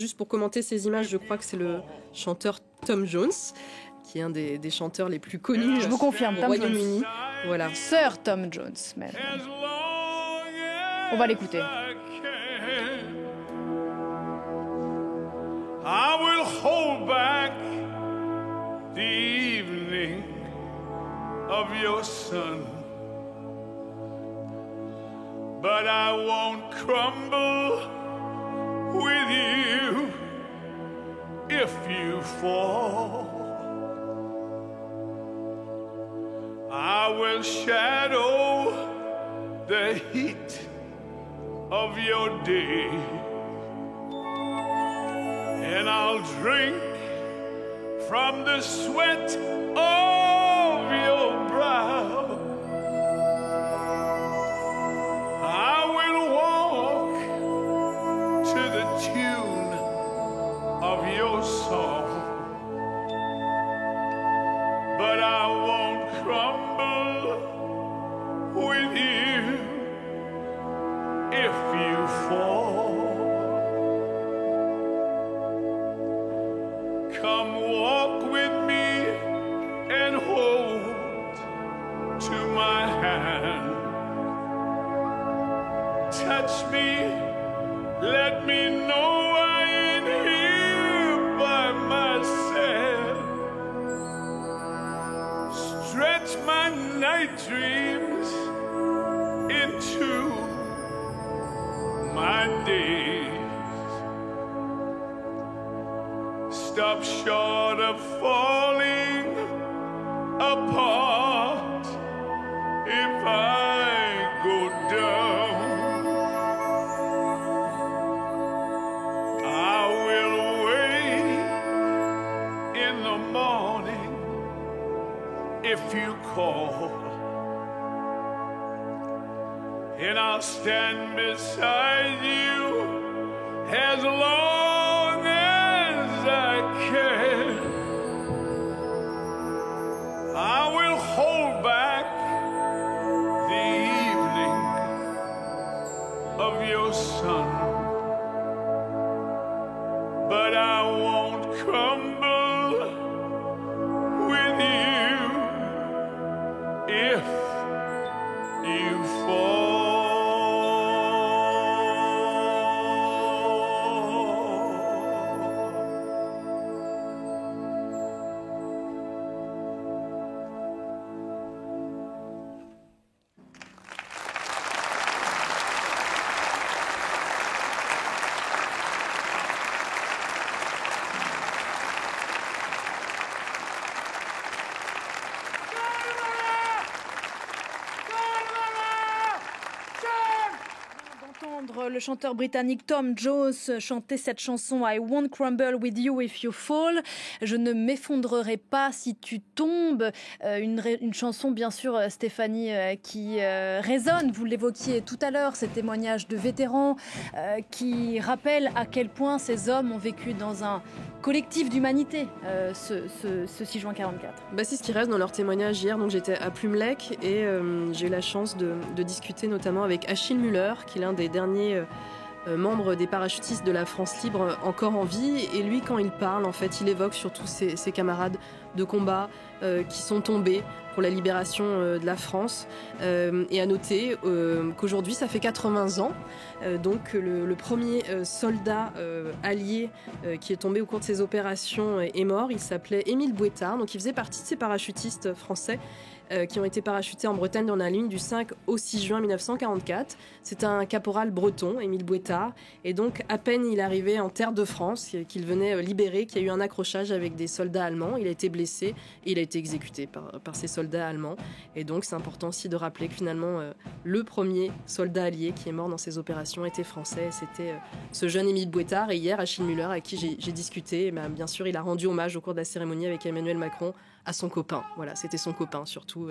Juste pour commenter ces images, je crois que c'est le chanteur Tom Jones, qui est un des chanteurs les plus connus Je vous confirme, au Tom Royaume-Uni. Jones. Voilà. Sir Tom Jones, même. On va l'écouter. I will hold back the evening of your son, but I won't crumble with you if you fall. I will shadow the heat of your day, and I'll drink from the sweat of your brow. I will walk to the tune of your song, but I won't crumble with you if you fall. Come walk with me and hold to my hand. Touch me, let me know I ain't here by myself. Stretch my night dreams into my days. Stop short of falling apart if I go down. I will wait in the morning if you call, and I'll stand beside you as long as I can. I will hold back the evening of your son, but I won't crumble with you if you fall. Le chanteur britannique Tom Jones chantait cette chanson I Won't Crumble With You If You Fall. Je ne m'effondrerai pas si tu tombes. Une chanson, bien sûr, Stéphanie, qui résonne. Vous l'évoquiez tout à l'heure, ces témoignages de vétérans qui rappellent à quel point ces hommes ont vécu dans un collectif d'humanité ce 6 juin 44. C'est ce qui reste dans leur témoignage hier. Donc j'étais à Plumelec et j'ai eu la chance de discuter notamment avec Achille Muller, qui est l'un des derniers membre des parachutistes de la France libre encore en vie. Et lui, quand il parle, en fait, il évoque surtout ses camarades de combat qui sont tombés pour la libération de la France. Et à noter qu'aujourd'hui, ça fait 80 ans. Donc le premier soldat allié qui est tombé au cours de ces opérations est mort. Il s'appelait Émile Bouétard. Donc il faisait partie de ces parachutistes français qui ont été parachutés en Bretagne dans la ligne du 5 au 6 juin 1944. C'est un caporal breton, Émile Bouétard. Et donc, à peine il arrivait en terre de France, qu'il venait libérer, qu'il y a eu un accrochage avec des soldats allemands. Il a été blessé et il a été exécuté par ces soldats allemands. Et donc, c'est important aussi de rappeler que finalement, le premier soldat allié qui est mort dans ces opérations était français. C'était ce jeune Émile Bouétard. Et hier, Achille Muller, avec qui j'ai discuté, et bien sûr, il a rendu hommage au cours de la cérémonie avec Emmanuel Macron à son copain. Voilà, c'était son copain surtout.